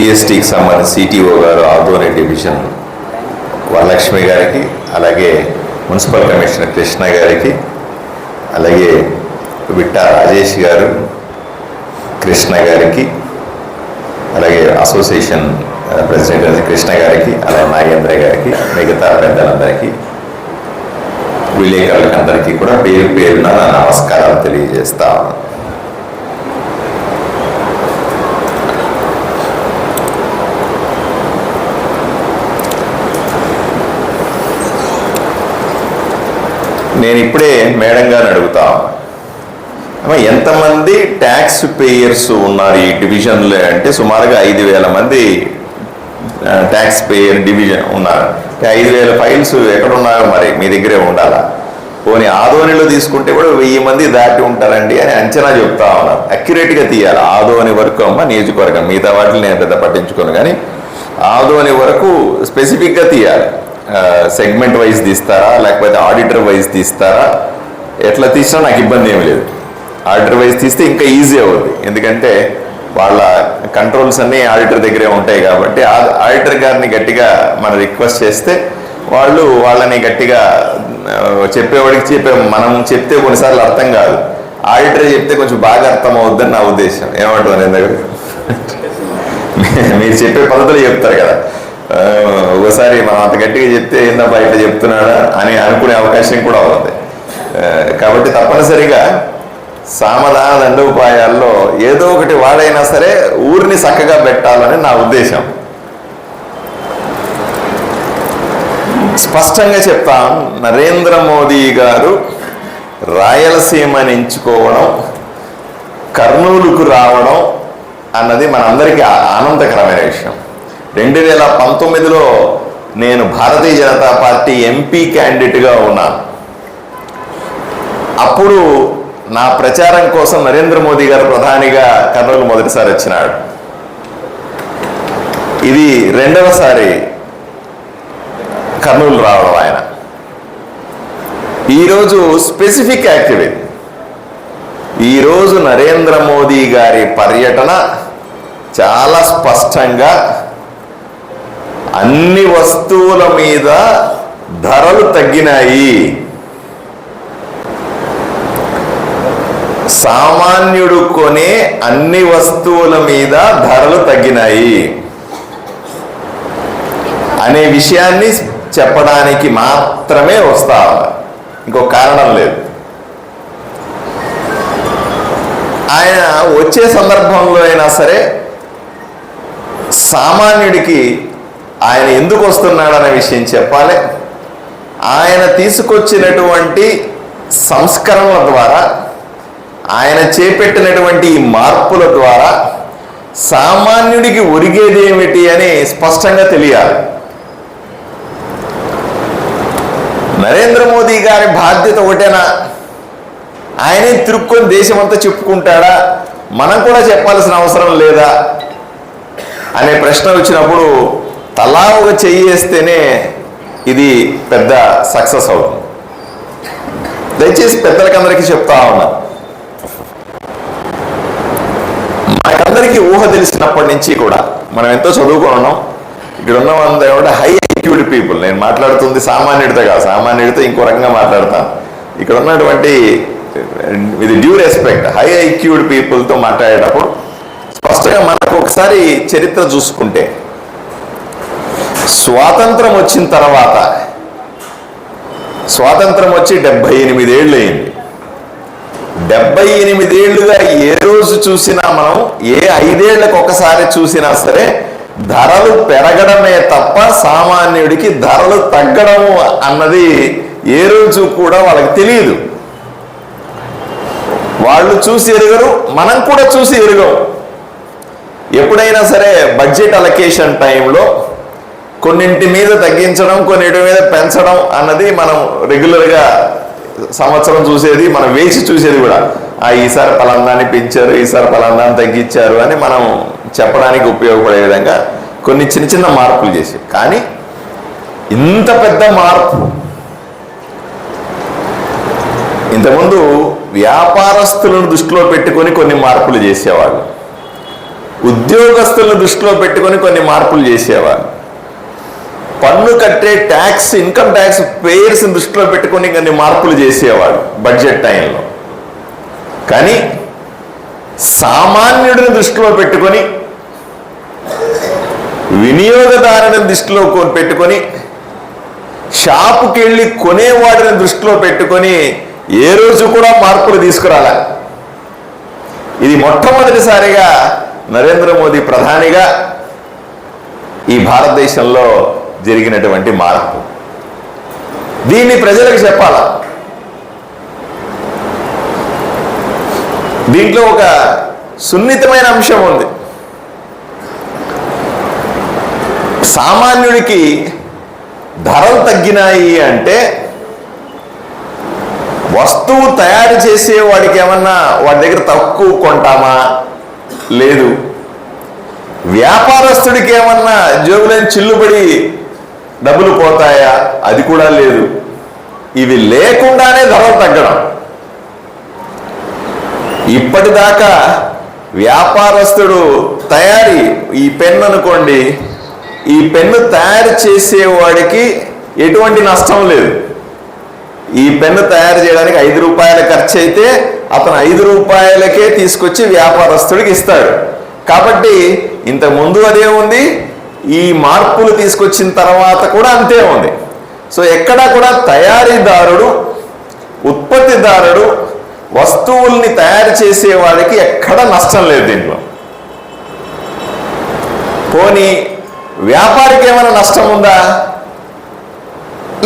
జిఎస్టీకి సంబంధించి సిటిఓ గారు ఆదోని డివిజన్ వరలక్ష్మి గారికి, అలాగే మున్సిపల్ కమిషనర్ కృష్ణ గారికి, అలాగే విట్టా రాజేష్ గారు కృష్ణ గారికి, అలాగే అసోసియేషన్ ప్రెసిడెంట్ కృష్ణ గారికి, అలాగే నాగేంద్ర గారికి, మిగతా పెద్దలందరికీ, విలేకరులకు అందరికీ కూడా పేరు పేరున నా నమస్కారాలు తెలియజేస్తా ఉన్నాను. నేను ఇప్పుడే మేడం గారిని అడుగుతా ఎంతమంది ట్యాక్స్ పేయర్స్ ఉన్నారు ఈ డివిజన్లో అంటే సుమారుగా 5,000 మంది ట్యాక్స్ పేయర్ డివిజన్ ఉన్నారు. 5,000 ఫైల్స్ ఎక్కడున్నాయో మరి మీ దగ్గరే ఉండాలా. పోనీ ఆదోనిలో తీసుకుంటే కూడా 1000 మంది దాటి ఉంటారండి అని అంచనా చెప్తా ఉన్నారు. అక్యురేట్గా తీయాలి. ఆదోని వరకు అమ్మ నియోజకవర్గం, మిగతా వాటిని నేను పెద్ద పట్టించుకోను, కానీ ఆదోని వరకు స్పెసిఫిక్గా తీయాలి. సెగ్మెంట్ వైజ్ తీస్తారా లేకపోతే ఆడిటర్ వైజ్ తీస్తారా, ఎట్లా తీసినా నాకు ఇబ్బంది ఏమి లేదు. ఆడిటర్ వైజ్ తీస్తే ఇంకా ఈజీ అవుతుంది, ఎందుకంటే వాళ్ళ కంట్రోల్స్ అన్నీ ఆడిటర్ దగ్గరే ఉంటాయి కాబట్టి ఆడిటర్ గారిని గట్టిగా మనం రిక్వెస్ట్ చేస్తే వాళ్ళని గట్టిగా చెప్పేవాడికి మనం చెప్తే కొన్నిసార్లు అర్థం కాదు, ఆడిటర్ చెప్తే కొంచెం బాగా అర్థం అవుద్దని నా ఉద్దేశం. ఏమంటారు నేను దగ్గర మీరు చెప్పే పద్ధతులు చెప్తారు కదా, ఒకసారి మనం అంత గట్టిగా చెప్తే ఏందబ్బా ఇట్లా చెప్తున్నాడా అని అనుకునే అవకాశం కూడా అవుతుంది. కాబట్టి తప్పనిసరిగా సామధాన దండోపాయాల్లో ఏదో ఒకటి వాడైనా సరే ఊరిని చక్కగా పెట్టాలని నా ఉద్దేశం. స్పష్టంగా చెప్తాం, నరేంద్ర మోదీ గారు రాయలసీమని ఎంచుకోవడం, కర్నూలుకు రావడం అన్నది మనందరికీ ఆనందకరమైన విషయం. 2019లో నేను భారతీయ జనతా పార్టీ ఎంపీ క్యాండిడేట్గా ఉన్నాను. అప్పుడు నా ప్రచారం కోసం నరేంద్ర మోదీ గారు ప్రధానిగా కర్నూలు మొదటిసారి వచ్చినాడు. ఇది 2వసారి కర్నూలు రావడం ఆయన. ఈరోజు స్పెసిఫిక్ యాక్టివిటీ, ఈరోజు నరేంద్ర మోదీ గారి పర్యటన చాలా స్పష్టంగా అన్ని వస్తువుల మీద ధరలు తగ్గినాయి, సామాన్యుడు కొనే అన్ని వస్తువుల మీద ధరలు తగ్గినాయి అనే విషయాన్ని చెప్పడానికి మాత్రమే వస్తా, ఇంకో కారణం లేదు. ఆయన వచ్చే సందర్భంలో అయినా సరే సామాన్యుడికి ఆయన ఎందుకు వస్తున్నాడనే విషయం చెప్పాలి. ఆయన తీసుకొచ్చినటువంటి సంస్కరణల ద్వారా, ఆయన చేపట్టినటువంటి ఈ మార్పుల ద్వారా సామాన్యుడికి ఒరిగేది ఏమిటి అని స్పష్టంగా తెలియాలి. నరేంద్ర మోదీ గారి బాధ్యత ఒకటేనా, ఆయనే తిరుక్కొని దేశమంతా చెప్పుకుంటాడా, మనం కూడా చెప్పాల్సిన అవసరం లేదా అనే ప్రశ్న వచ్చినప్పుడు తలా ఒక చెయ్యి వేస్తేనే ఇది పెద్ద సక్సెస్ అవుతుంది. దయచేసి పెద్దలకందరికీ చెప్తా ఉన్నా, మనకందరికీ ఊహ తెలిసినప్పటి నుంచి కూడా మనం ఎంతో చదువుకొని ఉన్నాం. ఇక్కడ ఉన్న వాళ్ళంతా హై ఐక్యూడ్ పీపుల్. నేను మాట్లాడుతుంది సామాన్యుడితో కాదు, సామాన్యుడితో ఇంకో రకంగా మాట్లాడతాను. ఇక్కడ ఉన్నటువంటి ఇది డ్యూ రెస్పెక్ట్ హై ఐక్యూడ్ పీపుల్తో మాట్లాడేటప్పుడు స్పష్టంగా మనకు ఒకసారి చరిత్ర చూసుకుంటే, స్వాతంత్రం వచ్చిన తర్వాత, స్వాతంత్రం వచ్చి 78 ఏళ్ళు అయింది. 78 ఏళ్ళుగా ఏ రోజు చూసినా మనం, ఏ 5 ఏళ్లకు ఒకసారి చూసినా సరే ధరలు పెరగడమే తప్ప సామాన్యుడికి ధరలు తగ్గడము అన్నది ఏ రోజు కూడా వాళ్ళకి తెలియదు. వాళ్ళు చూసి ఎరగరు, మనం కూడా చూసి ఎరగం. ఎప్పుడైనా సరే బడ్జెట్ అలొకేషన్ టైంలో కొన్నింటి మీద తగ్గించడం, కొన్నింటి మీద పెంచడం అన్నది మనం రెగ్యులర్గా సంవత్సరం చూసేది, మనం వేసి చూసేది కూడా. ఈసారి పలానాన్ని పెంచారు, ఈసారి పలానాన్ని తగ్గించారు అని మనం చెప్పడానికి ఉపయోగపడే విధంగా కొన్ని చిన్న చిన్న మార్పులు చేసి, కానీ ఇంత పెద్ద మార్పు ఇంతకుముందు వ్యాపారస్తులను దృష్టిలో పెట్టుకొని కొన్ని మార్పులు చేసేవాళ్ళు. ఉద్యోగస్తులను దృష్టిలో పెట్టుకొని కొన్ని మార్పులు చేసేవారు. పన్ను కట్టే ట్యాక్స్, ఇన్కమ్ ట్యాక్స్ పేయర్స్ దృష్టిలో పెట్టుకొని కొన్ని మార్పులు చేసేవాడు బడ్జెట్ టైంలో. కానీ సామాన్యుడిని దృష్టిలో పెట్టుకొని, వినియోగదారుని దృష్టిలో పెట్టుకొని, షాపుకి వెళ్ళి కొనేవాడిని దృష్టిలో పెట్టుకొని ఏ రోజు కూడా మార్పులు తీసుకురాలే. ఇది మొట్టమొదటిసారిగా నరేంద్ర మోదీ ప్రధానిగా ఈ భారతదేశంలో జరిగినటువంటి మార్పు. దీన్ని ప్రజలకు చెప్పాలా. దీంట్లో ఒక సున్నితమైన అంశం ఉంది. సామాన్యుడికి ధరలు తగ్గినాయి అంటే వస్తువు తయారు చేసే వాడికి ఏమన్నా వాడి దగ్గర తక్కువ కొంటామా? లేదు. వ్యాపారస్తుడికి ఏమన్నా జోబులని చిల్లుబడి డబ్బులు పోతాయా? అది కూడా లేదు. ఇవి లేకుండానే ధరలు తగ్గడం. ఇప్పటిదాకా వ్యాపారస్తుడు తయారీ, ఈ పెన్ను అనుకోండి, ఈ పెన్ను తయారు చేసేవాడికి ఎటువంటి నష్టం లేదు. ఈ పెన్ను తయారు చేయడానికి 5 రూపాయల ఖర్చు అయితే అతను 5 రూపాయలకే తీసుకొచ్చి వ్యాపారస్తుడికి ఇస్తాడు. కాబట్టి ఇంతకుముందు అదే ఉంది, ఈ మార్పులు తీసుకొచ్చిన తర్వాత కూడా అంతే ఉంది. సో ఎక్కడా కూడా తయారీదారుడు, ఉత్పత్తిదారుడు, వస్తువుల్ని తయారు చేసేవాడికి ఎక్కడ నష్టం లేదు దీంట్లో. పోనీ వ్యాపారికి ఏమైనా నష్టం ఉందా?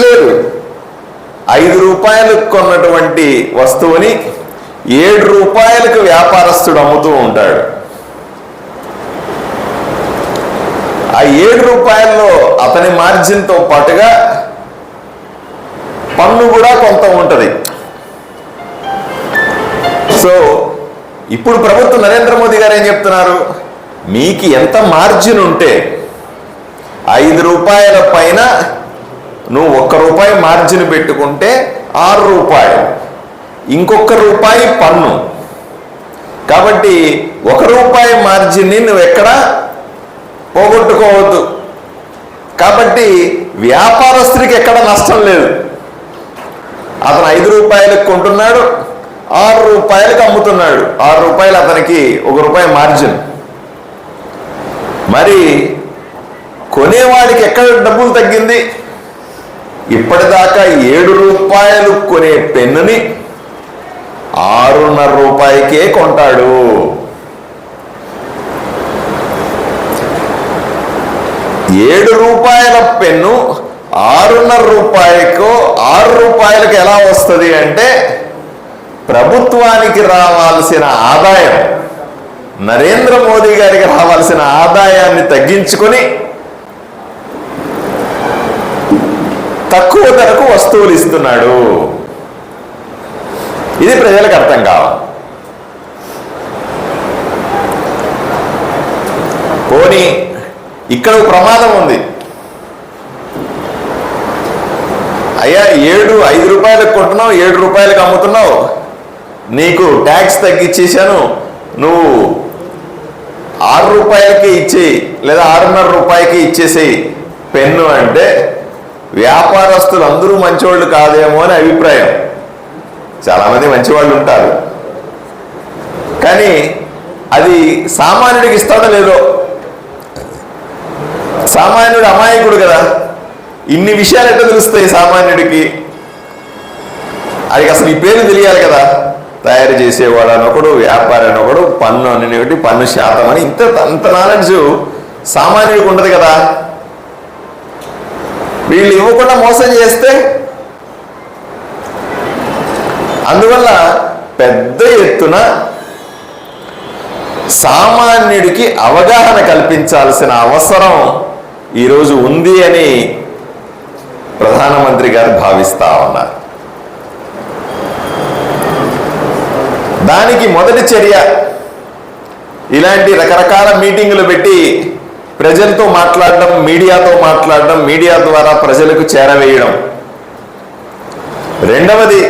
లేదు. 5 రూపాయలకు కొన్నటువంటి వస్తువుని 7 రూపాయలకు వ్యాపారస్తుడు అమ్ముతూ ఉంటాడు. ఆ 7 రూపాయల్లో అతని మార్జిన్తో పాటుగా పన్ను కూడా కొంత ఉంటుంది. సో ఇప్పుడు ప్రభుత్వం, నరేంద్ర మోదీ గారు ఏం చెప్తున్నారు? మీకు ఎంత మార్జిన్ ఉంటే 5 రూపాయల పైన నువ్వు 1 రూపాయి మార్జిన్ పెట్టుకుంటే 6 రూపాయలు, ఇంకొక రూపాయి పన్ను. కాబట్టి 1 రూపాయి మార్జిన్ని నువ్వు ఎక్కడ పోగొట్టుకోవద్దు. కాబట్టి వ్యాపారస్తుడికి ఎక్కడ నష్టం లేదు. అతను 5 రూపాయలకు కొంటున్నాడు, 6 రూపాయలకు అమ్ముతున్నాడు. 6 రూపాయలు అతనికి 1 రూపాయి మార్జిన్. మరి కొనేవాడికి ఎక్కడ డబ్బులు తగ్గింది? ఇప్పటిదాకా 7 రూపాయలు కొనే పెన్నుని 6.5 రూపాయకే కొంటాడు. రూపాయల పెన్ను 6.5 రూపాయలకు 6 రూపాయలకు ఎలా వస్తుంది అంటే, ప్రభుత్వానికి రావాల్సిన ఆదాయం, నరేంద్ర మోదీ గారికి రావాల్సిన ఆదాయాన్ని తగ్గించుకొని తక్కువ ధరకు వస్తువులు ఇస్తున్నాడు. ఇది ప్రజలకు అర్థం కావాలి. పోనీ ఇక్కడ ప్రమాదం ఉంది. అయ్యా 5 రూపాయలకు కొంటున్నావు, 7 రూపాయలకు అమ్ముతున్నావు, నీకు ట్యాక్స్ తగ్గించేశాను, నువ్వు 6 రూపాయలకి ఇచ్చేయి లేదా 6.5 రూపాయలకి ఇచ్చేసేయి పెన్ను అంటే వ్యాపారస్తులు అందరూ మంచివాళ్ళు కాదేమో అని అభిప్రాయం. చాలామంది మంచివాళ్ళు ఉంటారు, కానీ అది సామాన్యుడికి ఇస్తాడో లేదో. సామాన్యుడు అమాయకుడు కదా, ఇన్ని విషయాలు ఎట్లా తెలుస్తాయి సామాన్యుడికి? అది అసలు ఈ పేరు తెలియాలి కదా. తయారు చేసేవాడు అనొకడు, వ్యాపారి అనొకడు, పన్ను అని పన్ను శాతం అని అంత నాలెడ్జ్ సామాన్యుడికి ఉండదు కదా. వీళ్ళు ఇవ్వకుండా మోసం చేస్తే, అందువల్ల పెద్ద ఎత్తున సామాన్యుడికి అవగాహన కల్పించాల్సిన అవసరం ఈరోజు ఉంది అని ప్రధానమంత్రి గారు భావిస్తా ఉన్నారు. దానికి మొదటి చర్య ఇలాంటి రకరకాల మీటింగులు పెట్టి ప్రజలతో మాట్లాడడం, మీడియాతో మాట్లాడడం, మీడియా ద్వారా ప్రజలకు చేరవేయడం. రెండవది,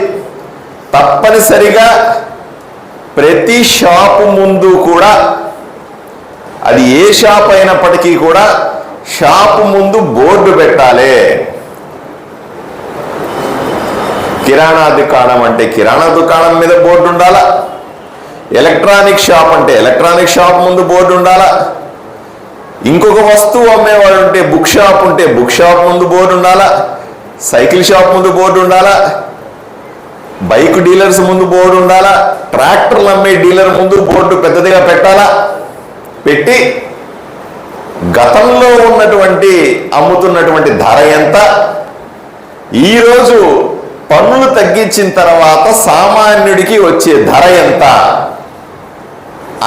తప్పనిసరిగా ప్రతి షాపు ముందు కూడా అది ఏ షాప్ అయినప్పటికీ కూడా షాపు ముందు బోర్డు పెట్టాలి. కిరాణా దుకాణం అంటే కిరాణా దుకాణం మీద బోర్డు ఉండాలా, ఎలక్ట్రానిక్ షాప్ అంటే ఎలక్ట్రానిక్ షాప్ ముందు బోర్డు ఉండాలా, ఇంకొక వస్తువు అమ్మేవాడు ఉంటే బుక్ షాప్ ఉంటే బుక్ షాప్ ముందు బోర్డు ఉండాలా, సైకిల్ షాప్ ముందు బోర్డు ఉండాలా, బైక్ డీలర్స్ ముందు బోర్డు ఉండాలా, ట్రాక్టర్లు అమ్మే డీలర్ ముందు బోర్డు పెద్దదిగా పెట్టాలా. పెట్టి గతంలో ఉన్నటువంటి అమ్ముతున్నటువంటి ధర ఎంత, ఈరోజు పన్నులు తగ్గించిన తర్వాత సామాన్యుడికి వచ్చే ధర ఎంత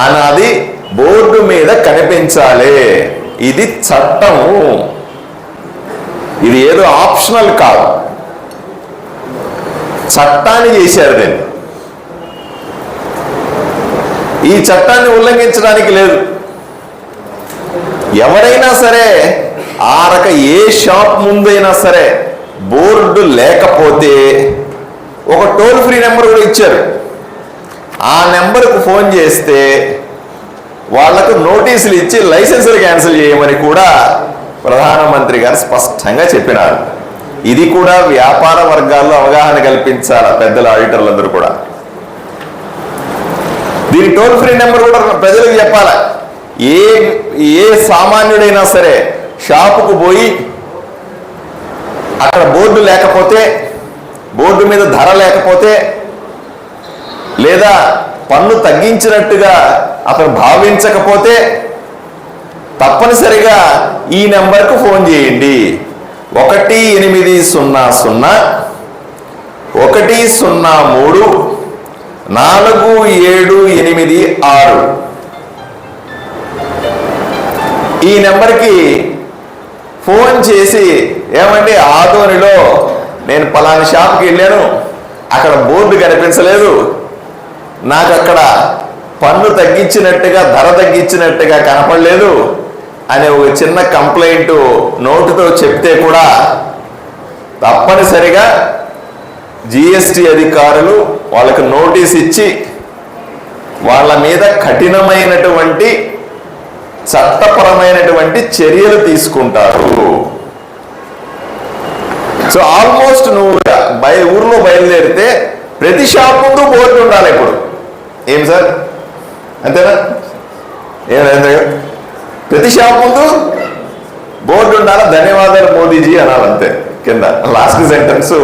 అన్నది బోర్డు మీద కనిపించాలి. ఇది చట్టము, ఇది ఏదో ఆప్షనల్ కాదు, చట్టాన్ని చేశారు. దీన్ని ఈ చట్టాన్ని ఉల్లంఘించడానికి లేదు. ఎవరైనా సరే ఏ షాప్ ముందైనా సరే బోర్డు లేకపోతే ఒక టోల్ ఫ్రీ నెంబర్ కూడా ఇచ్చారు. ఆ నెంబర్కు ఫోన్ చేస్తే వాళ్లకు నోటీసులు ఇచ్చి లైసెన్సులు క్యాన్సిల్ చేయమని కూడా ప్రధానమంత్రి గారు స్పష్టంగా చెప్పినారు. ఇది కూడా వ్యాపార వర్గాల్లో అవగాహన కల్పించాలి పెద్దల ఆడిటర్లందరూ కూడా. దీని టోల్ ఫ్రీ నెంబర్ కూడా ప్రజలకు చెప్పాలి. ఏ సామాన్యుడైనా సరే షాపుకు పోయి అక్కడ బోర్డు లేకపోతే, బోర్డు మీద ధర లేకపోతే, లేదా పన్ను తగ్గించినట్టుగా అతను భావించకపోతే తప్పనిసరిగా ఈ నెంబర్కు ఫోన్ చేయండి. 1-800-103-4786 ఈ నెంబర్కి ఫోన్ చేసి, ఏమంటే ఆదోనిలో నేను పలానా షాప్కి వెళ్ళాను, అక్కడ బోర్డు కనిపించలేదు, నాకు అక్కడ పన్ను తగ్గించినట్టుగా ధర తగ్గించినట్టుగా కనపడలేదు అనే ఒక చిన్న కంప్లైంట్ నోటుతో చెప్తే కూడా తప్పనిసరిగా జిఎస్టి అధికారులు వాళ్ళకి నోటీస్ ఇచ్చి వాళ్ళ మీద కఠినమైనటువంటి చట్టపరమైనటువంటి చర్యలు తీసుకుంటారు. సో ఆల్మోస్ట్ నువ్వు ఊర్లో బయలుదేరితే ప్రతి షాప్ ముందు బోర్డు ఉండాలి. ఇప్పుడు ఏం సార్, అంతేనా? ఏమైంది? ప్రతి షాప్ ముందు బోర్డు ఉండాలి. ధన్యవాదాలు మోదీజీ అనాలంతే. కింద లాస్ట్ సెంటెన్స్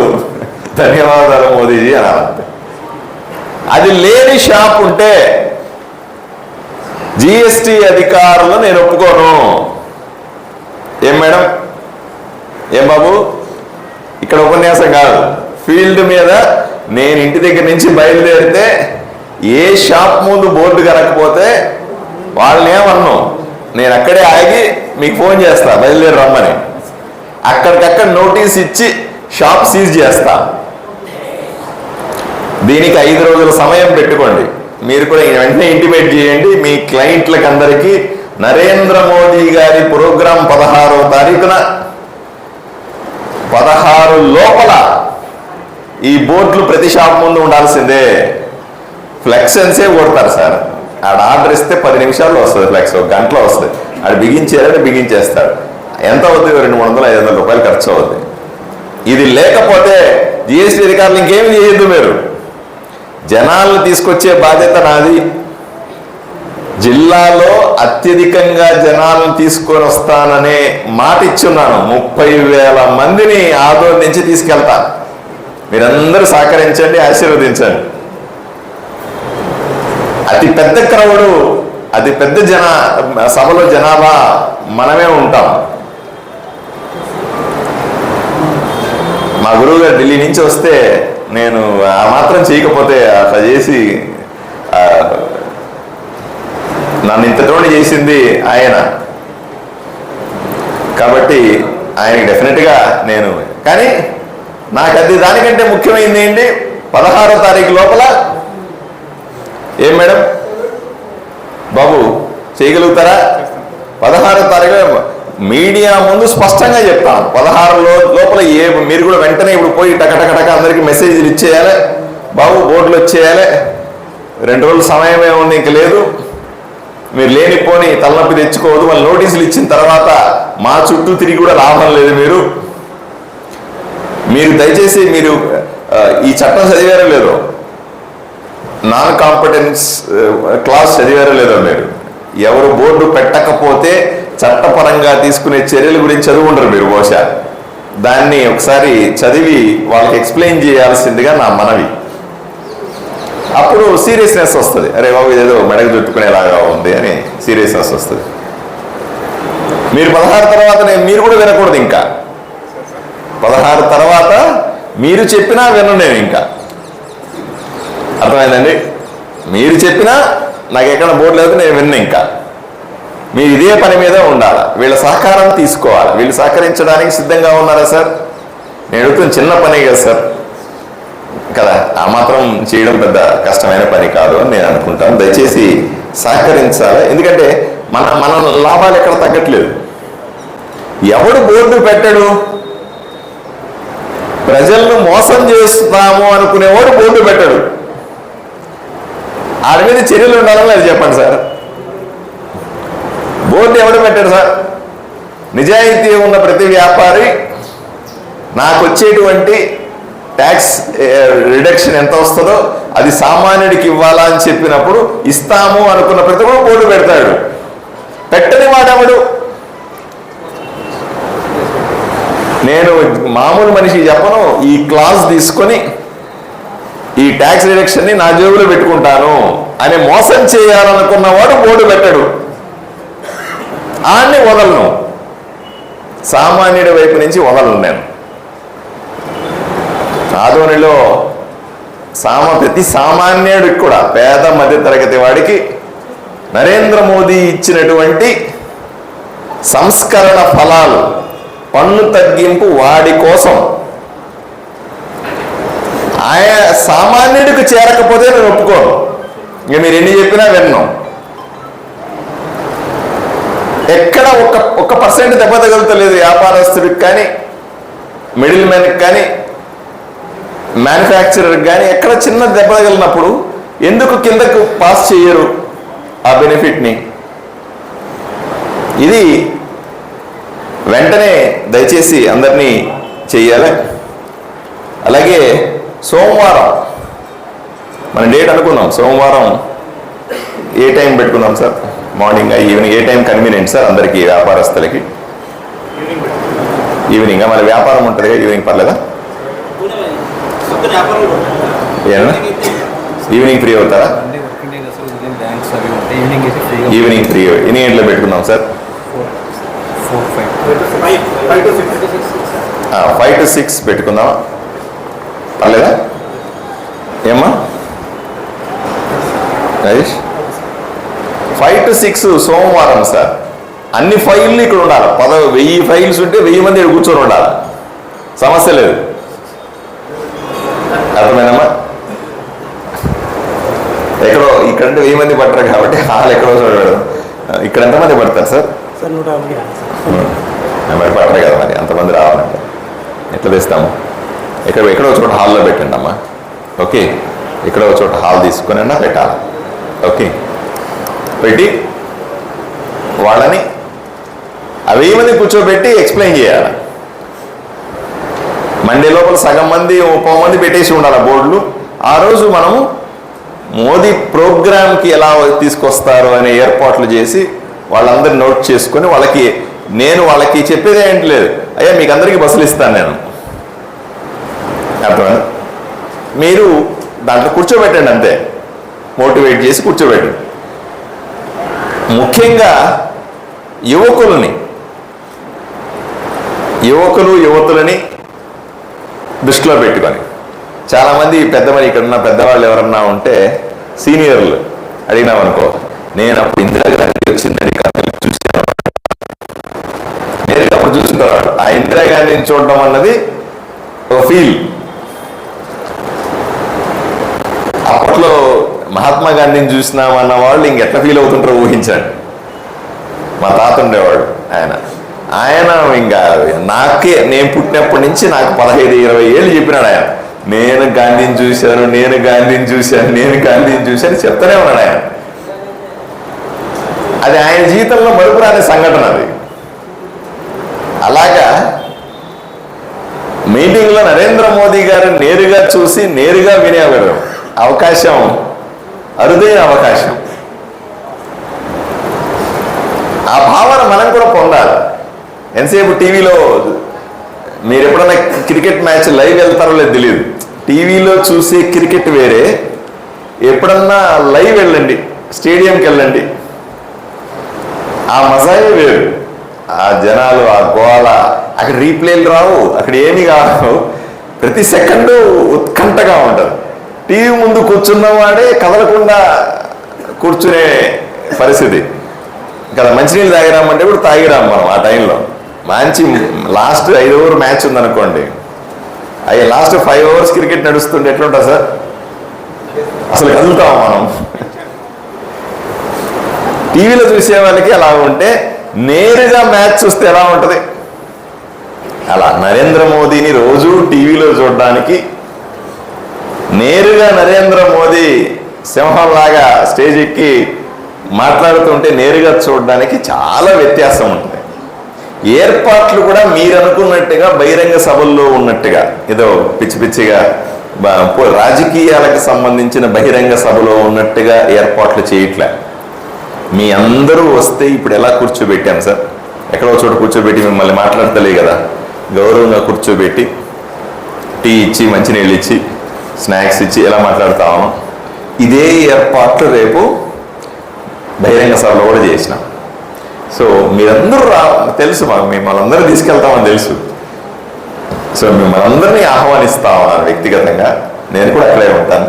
ధన్యవాదాలు మోదీజీ అనాలంతే. అది లేని షాప్ ఉంటే జిఎస్టి అధికారులు నేను ఒప్పుకోను. ఏం మేడం, ఏం బాబు, ఇక్కడ ఉపన్యాసం కాదు, ఫీల్డ్ మీద నేను ఇంటి దగ్గర నుంచి బయలుదేరితే ఏ షాప్ ముందు బోర్డు కనకపోతే వాళ్ళని ఏమన్నాం, నేను అక్కడే ఆగి మీకు ఫోన్ చేస్తా బయలుదేరి రమ్మని. అక్కడికక్కడ నోటీస్ ఇచ్చి షాప్ సీజ్ చేస్తా. దీనికి 5 రోజుల సమయం పెట్టుకోండి. మీరు కూడా వెంటనే ఇంటిమేట్ చేయండి మీ క్లయింట్లకు అందరికీ. నరేంద్ర మోదీ గారి ప్రోగ్రాం 16వ తారీఖున 16 లోపల ఈ బోర్డులు ప్రతి షాప్ ముందు ఉండాల్సిందే. ఫ్లెక్సెన్సే కొడతారు సార్. ఆడ ఆర్డర్ ఇస్తే 10 నిమిషాల్లో వస్తుంది ఫ్లెక్స్, 1 గంటలో వస్తుంది. ఆడ బిగించేయాలని బిగించేస్తాడు. ఎంత అవుతుంది? 200-500 రూపాయలు ఖర్చు అవుతుంది. ఇది లేకపోతే జిఎస్టీ అధికారులు ఇంకేమి చేయొద్దు. మీరు జనాలను తీసుకొచ్చే బాధ్యత నాది. జిల్లాలో అత్యధికంగా జనాలను తీసుకొని వస్తాననే మాట ఇచ్చున్నాను. 30,000 మందిని ఆదోని నుంచి తీసుకెళ్తాను. మీరందరూ సహకరించండి, ఆశీర్వదించండి. అతి పెద్ద క్రౌడు, అతి పెద్ద సభలో జనాభా మనమే ఉంటాం. మా గురువు గారు ఢిల్లీ నుంచి వస్తే నేను ఆ మాత్రం చేయకపోతే అట్లా చేసి నన్ను ఇంతటోని చేసింది ఆయన. కాబట్టి ఆయనకి డెఫినెట్గా నేను, కానీ నాకు అది దానికంటే ముఖ్యమైనది ఏంటి, 16వ తారీఖు లోపల ఏం మేడం బాబు చేయగలుగుతారా? 16వ తారీఖు మీడియా ముందు స్పష్టంగా చెప్తాం. 16 లోపల మీరు కూడా వెంటనే ఇప్పుడు పోయి టకటకటక అందరికీ మెసేజ్లు ఇచ్చేయాలి. బాబు బోర్డులు వచ్చేయాలి, 2 రోజుల సమయమే ఉంది, ఇంక లేదు. మీరు లేనిపోని తలనొప్పి తెచ్చుకోవద్దు. మళ్ళీ నోటీసులు ఇచ్చిన తర్వాత మా చుట్టూ తిరిగి కూడా లాభం లేదు. మీరు దయచేసి మీరు ఈ చట్టం చదివారో లేదో, నాన్ కాంపిటెన్స్ క్లాస్ చదివారో లేదో, మీరు ఎవరు బోర్డు పెట్టకపోతే చట్టపరంగా తీసుకునే చర్యల గురించి చదువుకుంటారు మీరు. బహుశా దాన్ని ఒకసారి చదివి వాళ్ళకి ఎక్స్ప్లెయిన్ చేయాల్సిందిగా నా మనవి. అప్పుడు సీరియస్నెస్ వస్తుంది. అరే బాబు ఇదేదో మెడకు చుట్టుకునేలాగా ఉంది అని సీరియస్నెస్ వస్తుంది. మీరు 16 తర్వాత మీరు కూడా వినకూడదు. ఇంకా 16 తర్వాత మీరు చెప్పినా వినను నేను. ఇంకా అర్థమైందండి? మీరు చెప్పినా నాకు ఎక్కడ బోర్డు లేదు, నేను విన్ను. ఇంకా మీరు ఇదే పని మీద ఉండాలి. వీళ్ళ సహకారం తీసుకోవాలి. వీళ్ళు సహకరించడానికి సిద్ధంగా ఉన్నారా సార్? నేను అడుగుతున్న చిన్న పనే కదా సార్, కదా, ఆ మాత్రం చేయడం పెద్ద కష్టమైన పని కాదు అని నేను అనుకుంటాను. దయచేసి సహకరించాలి. ఎందుకంటే మన లాభాలు ఎక్కడ తగ్గట్లేదు. ఎవడు బోర్డు పెట్టడు? ప్రజలను మోసం చేస్తాము అనుకునేవాడు బోర్డు పెట్టడు. ఆడి మీద చర్యలు ఉండాలని అది చెప్పండి సార్. బోర్డు ఎవడు పెట్టాడు సార్? నిజాయితీ ఉన్న ప్రతి వ్యాపారి నాకు వచ్చేటువంటి ట్యాక్స్ రిడక్షన్ ఎంత వస్తుందో అది సామాన్యుడికి ఇవ్వాలా అని చెప్పినప్పుడు ఇస్తాము అనుకున్న ప్రతి కూడా బోర్డు పెడతాడు. పెట్టని వాడెవడు? నేను మామూలు మనిషి చెప్పను, ఈ క్లాస్ తీసుకొని ఈ ట్యాక్స్ రిడక్షన్ని నా జేబులో పెట్టుకుంటాను అని మోసం చేయాలనుకున్నవాడు బోర్డు పెట్టడు. ఆన్ని వదలను, సామాన్యుడి వైపు నుంచి వదలను నేను. ఆదోనిలో ప్రతి సామాన్యుడికి కూడా, పేద మధ్య తరగతి వాడికి నరేంద్ర మోదీ ఇచ్చినటువంటి సంస్కరణ ఫలాలు, పన్ను తగ్గింపు వాడి కోసం, ఆయన సామాన్యుడికి చేరకపోతే నేను ఒప్పుకోను. ఇక మీరు ఎన్ని చెప్పినా విన్నాం. ఎక్కడ ఒక్క పర్సెంట్ దెబ్బ తగులుతలేదు వ్యాపారస్తుడికి కానీ, మిడిల్ మ్యాన్కి కానీ, మ్యానుఫ్యాక్చరర్కి కానీ. ఎక్కడ చిన్న దెబ్బ తగిలినప్పుడు ఎందుకు కిందకు పాస్ చేయరు ఆ బెనిఫిట్ని? ఇది వెంటనే దయచేసి అందరినీ చెయ్యాలి. అలాగే సోమవారం మన డేట్ అనుకుందాం. సోమవారం ఏ టైం పెట్టుకుందాం సార్? Morning, evening? ఏ టైం కన్వీనియంట్ సార్ అందరికీ? వ్యాపారస్తులకి ఈవినింగ్. మరి వ్యాపారం ఉంటుంది కదా, ఈవినింగ్ పర్లేదా? ఈవినింగ్ ఫ్రీ అవుతారా? Evening free. ఎన్ని గంటలో పెట్టుకుందాం సార్? 5 to 6 పెట్టుకుందామా? పర్లేదా? ఏమ్మా నరేష్? 5 to 6 సోమవారం సార్. అన్ని ఫైళ్ళు ఇక్కడ ఉండాలి. 1000 ఫైల్స్ ఉంటే 1000 మంది ఇక్కడ కూర్చొని ఉండాలి. సమస్య లేదు. అర్థమైనమ్మా? ఎక్కడో ఇక్కడంటే 1000 మంది పట్టరు కాబట్టి హాల్ ఎక్కడో చూడడం. ఇక్కడ ఎంతమంది పడతారు సార్? మరి పట్టరు కదా, మరి అంతమంది రావాలంటే ఎట్లా తెస్తాము? ఎక్కడో చోట హాల్లో పెట్టండి అమ్మా. ఓకే, ఎక్కడో చోట హాల్ తీసుకొని అన్నా పెట్టాలి. ఓకే, పెట్టి వాళ్ళని 1000 మంది కూర్చోబెట్టి ఎక్స్ప్లెయిన్ చేయాలి. మండే లోపల సగం మంది 30 మంది పెట్టేసి ఉండాలి బోర్డులు. ఆ రోజు మనము మోదీ ప్రోగ్రామ్కి ఎలా తీసుకొస్తారు అనే ఏర్పాట్లు చేసి వాళ్ళందరినీ నోట్ చేసుకొని వాళ్ళకి చెప్పేది ఏంటి లేదు. అయ్యా మీకు అందరికీ బస్సులు ఇస్తాను నేను, అర్థమైనా? మీరు దాంట్లో కూర్చోబెట్టండి, అంతే. మోటివేట్ చేసి కూర్చోబెట్టండి. ముఖ్యంగా యువతులని దృష్టిలో పెట్టుకొని, చాలామంది ఇక్కడ ఉన్న పెద్దవాళ్ళు ఎవరన్నా ఉంటే సీనియర్లు అడిగినామనుకో, నేను అప్పుడు ఇందిరాగాంధీ వచ్చిందని చూసాను, నేను అప్పుడు చూసుకున్నాడు. ఆ ఇందిరాగాంధీని చూడడం అన్నది ఒక ఫీల్. అప్పట్లో మహాత్మా గాంధీని చూసినామన్న వాళ్ళు ఇంకెట్లా ఫీల్ అవుతుంటారో ఊహించండి. మా తాత ఉండేవాడు, ఆయన ఇంకా నేను పుట్టినప్పటి నుంచి నాకు 15-20 ఏళ్ళు చెప్పినాడు ఆయన. నేను గాంధీని చూశాను చెప్తానే ఉన్నాడు ఆయన. అది ఆయన జీవితంలో మరుపురాని సంఘటన అది. అలాగా మీటింగ్లో నరేంద్ర మోదీ గారు నేరుగా చూసి నేరుగా వినే అవకాశం అరుదైన అవకాశం. ఆ భావన మనం కూడా పొందాలి. ఎంతసేపు టీవీలో మీరు ఎప్పుడన్నా క్రికెట్ మ్యాచ్ లైవ్ వెళ్తారో లేదు తెలియదు. టీవీలో చూసే క్రికెట్ వేరే, ఎప్పుడన్నా లైవ్ వెళ్ళండి, స్టేడియంకి వెళ్ళండి, ఆ మజాయే వేరు. ఆ జనాలు, ఆ గోల, అక్కడ రీప్లేలు రావు, అక్కడ ఏమీ కావు, ప్రతి సెకండు ఉత్కంఠగా ఉంటుంది. టీవీ ముందు కూర్చున్నవాడే కదలకుండా కూర్చునే పరిస్థితి కదా. మంచినీళ్ళు తాగిరామంటే ఇప్పుడు తాగిరాం మనం. ఆ టైంలో మంచి లాస్ట్ 5 ఓవర్ మ్యాచ్ ఉందనుకోండి, లాస్ట్ 5 అవర్స్ క్రికెట్ నడుస్తుంటే ఎట్లుంటుంది సార్? అసలు కదులుతాం మనం. టీవీలో చూసే వాళ్ళకి అలా ఉంటే నేరుగా మ్యాచ్ చూస్తే ఎలా ఉంటుంది? అలా నరేంద్ర మోదీని రోజు టీవీలో చూడడానికి, నేరుగా నరేంద్ర మోదీ సింహంలాగా స్టేజ్ ఎక్కి మాట్లాడుతుంటే నేరుగా చూడడానికి చాలా వ్యత్యాసం ఉంటుంది. ఏర్పాట్లు కూడా మీరు అనుకున్నట్టుగా బహిరంగ సభల్లో ఉన్నట్టుగా ఏదో పిచ్చి పిచ్చిగా రాజకీయాలకు సంబంధించిన బహిరంగ సభలో ఉన్నట్టుగా ఏర్పాట్లు చేయట్లే. మీ అందరూ వస్తే ఇప్పుడు ఎలా కూర్చోబెట్టాను సార్? ఎక్కడో చోట కూర్చోబెట్టి మిమ్మల్ని మాట్లాడతలే కదా, గౌరవంగా కూర్చోబెట్టి టీ ఇచ్చి, మంచినీళ్ళు ఇచ్చి, స్నాక్స్ ఇచ్చి ఎలా మాట్లాడుతాము. ఇదే ఏర్పాట్లు రేపు బహిరంగ సభలో కూడా చేసినాం. సో మీరందరూ తెలుసు, మాకు మిమ్మల్ని అందరూ తీసుకెళ్తామని తెలుసు. సో మిమ్మల్ని అందరినీ ఆహ్వానిస్తామన్నాను వ్యక్తిగతంగా. నేను కూడా అక్కడే ఉంటాను.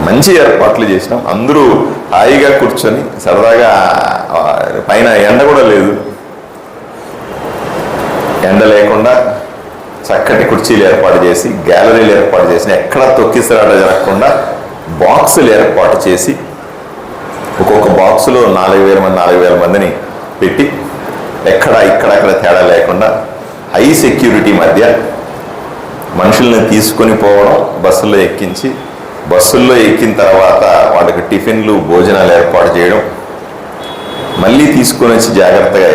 మంచి ఏర్పాట్లు చేసినాం. అందరూ హాయిగా కూర్చొని సరదాగా, పైన ఎండ కూడా లేదు, ఎండ లేకుండా చక్కటి కుర్చీలు ఏర్పాటు చేసి, గ్యాలరీలు ఏర్పాటు చేసి, ఎక్కడ తొక్కిసలాట జరగకుండా బాక్సులు ఏర్పాటు చేసి, ఒక్కొక్క బాక్సులో 4,000 మందిని పెట్టి, ఇక్కడక్కడ తేడా లేకుండా హై సెక్యూరిటీ మధ్య మనుషుల్ని తీసుకొని పోవడం, బస్సుల్లో ఎక్కించి, బస్సుల్లో ఎక్కిన తర్వాత వాళ్ళకి టిఫిన్లు, భోజనాలు ఏర్పాటు చేయడం, మళ్ళీ తీసుకొని వచ్చి జాగ్రత్తగా.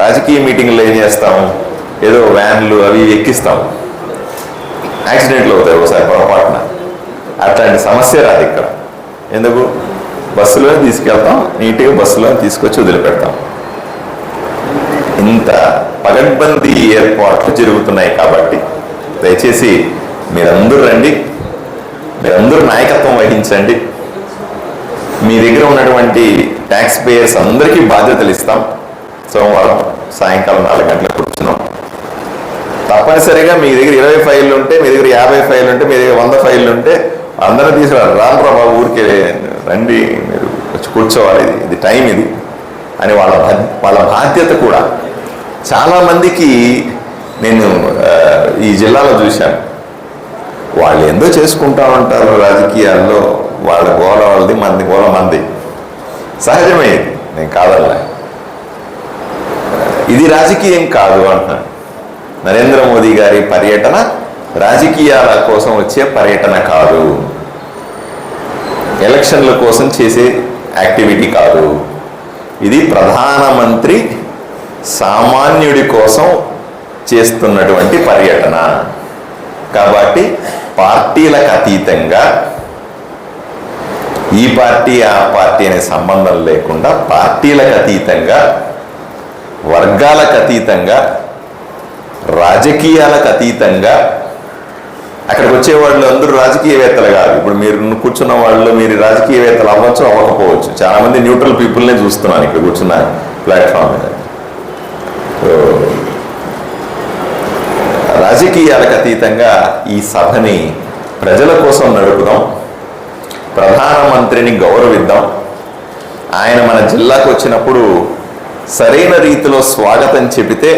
రాజకీయ మీటింగ్లో ఏం చేస్తాము, ఏదో వ్యాన్లు అవి ఎక్కిస్తాము, యాక్సిడెంట్లు అవుతాయి ఒకసారి పొరపాటున. అట్లాంటి సమస్య రాదు ఇక్కడ. ఎందుకు? బస్సులో తీసుకెళ్తాం, నీట్గా బస్సులో తీసుకొచ్చి వదిలిపెడతాం. ఇంత పగడ్బందీ ఏర్పాట్లు జరుగుతున్నాయి కాబట్టి దయచేసి మీరందరూ రండి, మీరందరూ నాయకత్వం వహించండి. మీ దగ్గర ఉన్నటువంటి ట్యాక్స్ పేయర్స్ అందరికీ బాధ్యతలు ఇస్తాం. సోమవారం సాయంకాలం 4 గంటలకు కూర్చున్నాం. తప్పనిసరిగా మీ దగ్గర 20 ఫైళ్ళు ఉంటే, మీ దగ్గర 50 ఫైళ్ళు ఉంటే, మీ దగ్గర 100 ఫైళ్ళు ఉంటే అందరూ తీసుకురారు. రాను బాబు ఊరికే రండి, మీరు వచ్చి కూర్చోవాలి, ఇది టైం ఇది అని వాళ్ళ బాధ్యత కూడా. చాలామందికి నేను ఈ జిల్లాలో చూశాను, వాళ్ళు ఎంతో చేసుకుంటా ఉంటారు రాజకీయాల్లో, వాళ్ళ గోల వాళ్ళది, మంది గోల మంది, సహజమే, నేను కాదల్లా. ఇది రాజకీయం కాదు అంటున్నాను. నరేంద్ర మోదీ గారి పర్యటన రాజకీయాల కోసం వచ్చే పర్యటన కాదు, ఎలక్షన్ల కోసం చేసే యాక్టివిటీ కాదు. ఇది ప్రధానమంత్రి సామాన్యుడి కోసం చేస్తున్నటువంటి పర్యటన. కాబట్టి పార్టీలకు అతీతంగా, ఈ పార్టీ ఆ పార్టీ అనే సంబంధం లేకుండా, పార్టీలకు అతీతంగా, వర్గాలకు అతీతంగా, రాజకీయాలకు అతీతంగా, అక్కడికి వచ్చేవాళ్ళు అందరూ రాజకీయవేత్తలు కాదు. ఇప్పుడు మీరు కూర్చున్న వాళ్ళు మీరు రాజకీయవేత్తలు అవ్వచ్చు, అవ్వకపోవచ్చు. చాలామంది న్యూట్రల్ పీపుల్నే చూస్తున్నాను ఇక్కడ కూర్చున్న ప్లాట్ఫామ్ మీద. రాజకీయాలకు అతీతంగా ఈ సభని ప్రజల కోసం నడుపుదాం, ప్రధానమంత్రిని గౌరవిద్దాం. ఆయన మన జిల్లాకు వచ్చినప్పుడు సరైన రీతిలో స్వాగతం చెబితే,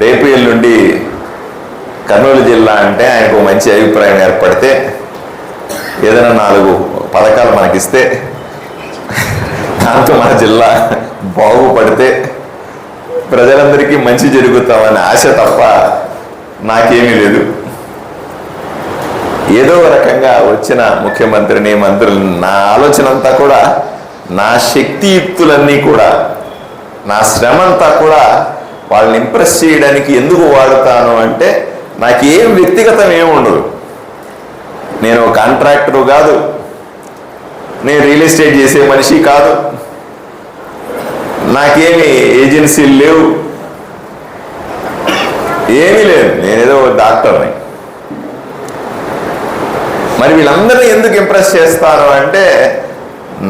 రేపు ఎల్లుండి కర్నూలు జిల్లా అంటే ఆయనకు మంచి అభిప్రాయం ఏర్పడితే, ఏదైనా 4 పథకాలు మనకిస్తే, దాంతో మన జిల్లా బాగుపడితే ప్రజలందరికీ మంచి జరుగుతామని ఆశ తప్ప నాకేమీ లేదు. ఏదో రకంగా వచ్చిన ముఖ్యమంత్రిని, మంత్రులు, నా ఆలోచన అంతా కూడా నా శక్తియుక్తులన్నీ కూడా, నా శ్రమంతా కూడా వాళ్ళని ఇంప్రెస్ చేయడానికి ఎందుకు వాడుతాను అంటే, నాకేం వ్యక్తిగతం ఏముండదు. నేను కాంట్రాక్టరు కాదు, నేను రియల్ ఎస్టేట్ చేసే మనిషి కాదు, నాకేమి ఏజెన్సీలు లేవు, ఏమీ లేదు, నేనేదో డాక్టర్ని. మరి వీళ్ళందరినీ ఎందుకు ఇంప్రెస్ చేస్తాను అంటే,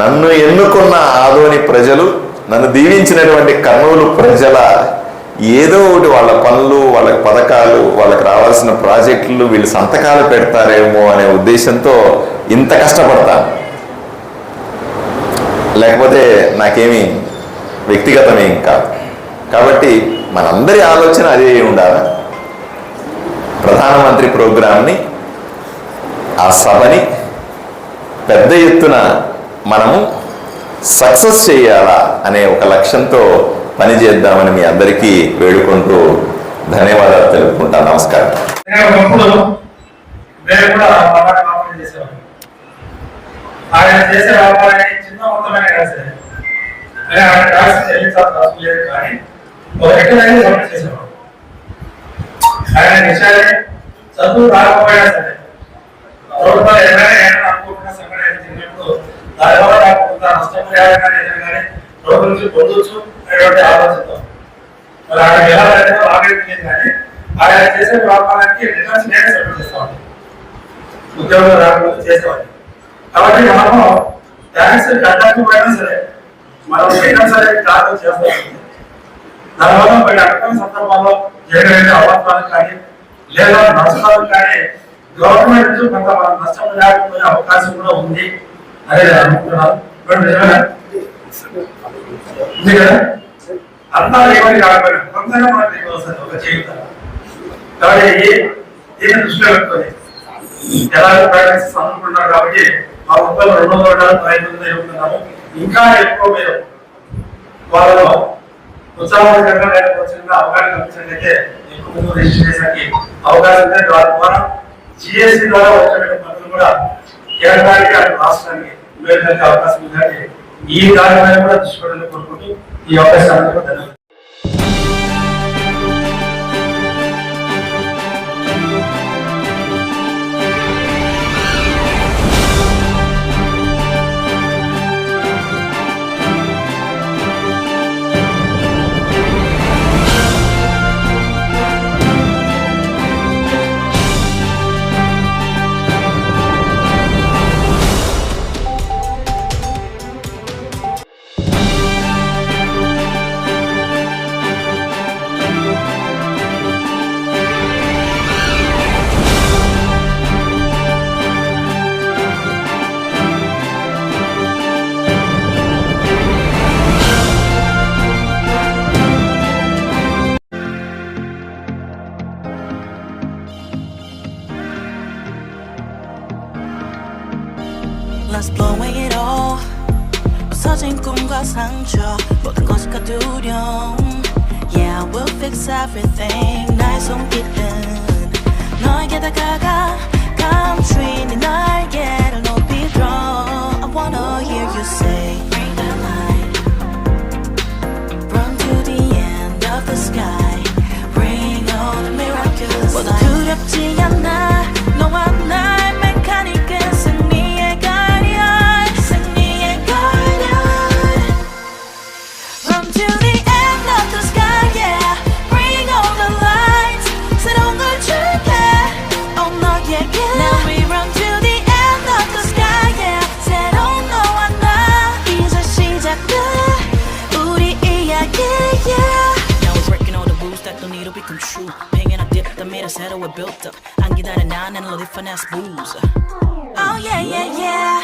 నన్ను ఎన్నుకున్న ఆదోని ప్రజలు, నన్ను దీవించినటువంటి కర్నూలు ప్రజల ఏదో ఒకటి వాళ్ళ పనులు, వాళ్ళకి పథకాలు, వాళ్ళకి రావాల్సిన ప్రాజెక్టులు వీళ్ళు సంతకాలు పెడతారేమో అనే ఉద్దేశంతో ఇంత కష్టపడతాను. లేకపోతే నాకేమీ వ్యక్తిగతమేం కాదు. కాబట్టి మనందరి ఆలోచన అదే ఉండాలి. ప్రధానమంత్రి ప్రోగ్రాంని, ఆ సభని పెద్ద ఎత్తున మనము సక్సెస్ చేయాలా అనే ఒక లక్ష్యంతో పనిచేద్దామని మీ అందరికీ వేడుకుంటూ ధన్యవాదాలు తెలుపుకుంటాను. నమస్కారం. ఆయన చేసే వ్యాపారాన్ని చిన్న మొత్తమైన కాదు, ఆయన ట్యాక్స్ చెల్లించాల్సిన అవసరం లేదు, కానీ ఒక ఎక్కడైనా సబ్మిట్ చేసేవాడు. ఆయన విషయాన్ని చదువు రాకపోయినా సరే, ప్రభుత్వాలు ఏదైనా అనుకుంటున్న సంఘటన జరిగినప్పుడు దాని వల్ల నాకు కొంత నష్టం కానీ ఏదైనా కానీ ప్రభుత్వం నుంచి పొందొచ్చు అనేటువంటి ఆలోచనతో మరి ఆయన ఎలా ఆగలేదు. కానీ ఆయన చేసే వ్యాపారానికి రిటర్న్స్ నేనే సబ్మిట్ చేస్తామండి, ఉద్యోగం రాకపోతే చేసేవాడిని. కాబట్టి మనము ట్యాక్స్ కట్టకపోయినా సరే మనం రిటర్న్స్ అనేది దాఖలు చేస్తాం. దానివల్ల కొన్ని అటువంటి సందర్భాల్లో జరిగిన అవసరాలు కానీ లేదా నష్టాలు కానీ గవర్నమెంట్ కొంత మనం నష్టం లేకపోయే అవకాశం కూడా ఉంది అనేది అనుకుంటున్నాను. ఉంది కదా, అంతా ఏమని కాకపోయినా కొంతగా మనకి వస్తుంది ఒక జీవితం. కాబట్టి దీన్ని దృష్టిలో పెట్టుకొని ఎలాగో ప్రాక్టీస్ అనుకుంటున్నారు. కాబట్టి మా ఉత్పత్తులు 200 ఎదుగుతున్నాము. ఇంకా ఎక్కువ మీరు వాళ్ళలో ఉత్సాహకరంగా లేకపోతే అవగాహన కల్పించినట్లయితే ఎక్కువ ముందు రిజిస్ట్రేషన్కి అవకాశం ఉంది. దాని ద్వారా జిఎస్టీ ద్వారా వచ్చే పనులు కూడా కేంద్రానికి అటు రాష్ట్రానికి ఉపయోగించే అవకాశం ఉందండి. ఈ దాని మీద కూడా దృష్టి పెట్టాలని కోరుకుంటూ ఈ అవకాశాన్ని కూడా ధన్యవాదాలు. Let's blow it all. 부서진 꿈과 상처 모든 것이 두려움. Yeah, we'll fix everything. 나의 손길은 너에게 다가가 감추인 네 날개를 높이 draw. I wanna hear you say bring the light. Run to the end of the sky. Bring all the miraculous light. 모두 두렵지 않아 너와 나. Settle we're built up. I'm getting a 9 and loaded finesse booze. Oh yeah, yeah, yeah.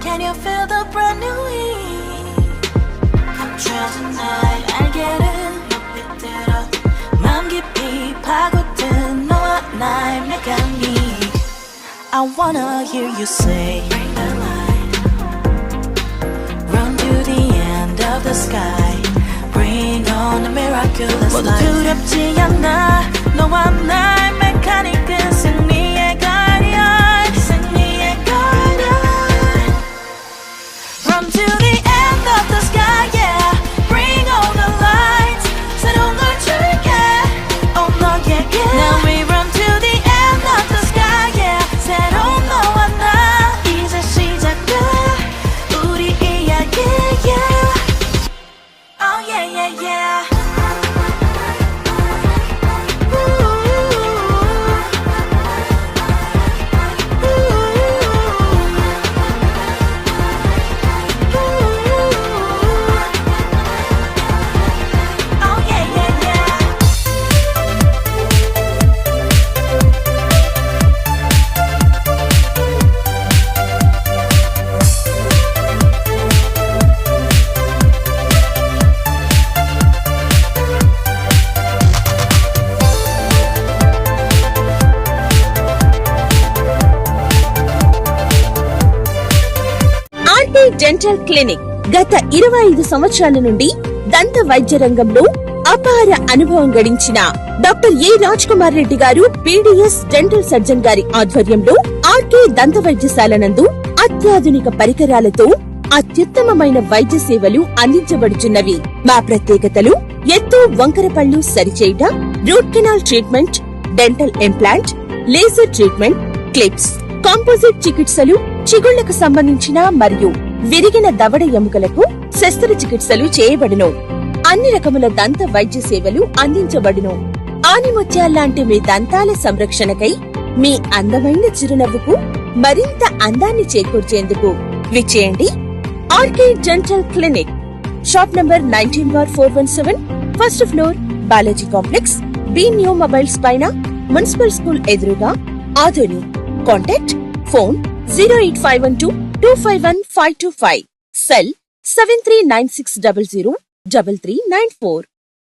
Can you feel the brand new heat? Tonight 알게는 높이 들어 마음 깊이 파고든 너와 나의 메카니 I wanna hear you say, bring the light. Run to the end of the sky. Bring on the miraculous light. 모두 두렵지 않아. 너와 나의 메카닉은 승리의 guardian. 승리의 guardian. Run to the end of the sky, yeah. Bring all the lights. 새로운 걸 줄게. Oh, 너에게. Now we run to the end of the sky, yeah. 새로운 너와 나 이제 시작돼. 우리 이야기, yeah. Oh, yeah, yeah, yeah. Oh, yeah, yeah, yeah. RT dental clinic గత 25 సంవత్సరాల నుండి దంత వైద్య రంగంలో అపార అనుభవం గడించిన doctor A Raj Kumar Reddy garu PDS dental surgeon గారి ఆధ్వర్యంలో ఆర్కే దంత వైద్యశాల నందు అత్యాధునిక పరికరాలతో అత్యుత్తమమైన వైద్య సేవలు అందించబడుచున్నవి. మా ప్రత్యేకతలు ఎత్తు వంకర పళ్ళు సరిచేయుట, root canal treatment, dental implant, laser treatment, clips, composite చికిత్సలు, చిగుళ్లకు సంబంధించిన మరియు విరిగిన దవడ ఎముకలకు శస్త్రచికిత్సలు చేయబడును. అన్ని రకముల దంత వైద్య సేవలు అందించబడును. ఆనిముత్యాల్లాంటి మీ దంతాల సంరక్షణకై మీ అందమైన చిరునవ్వుకు మరింత అందాన్ని చేకూర్చేందుకు విచ్చేయండి RK dental clinic. Shop number 19/417, first floor, Balaji complex, B new mobiles పైన, మున్సిపల్ స్కూల్ ఎదురుగా, ఆదోని. Contact phone 08512251525, cell 7396003394.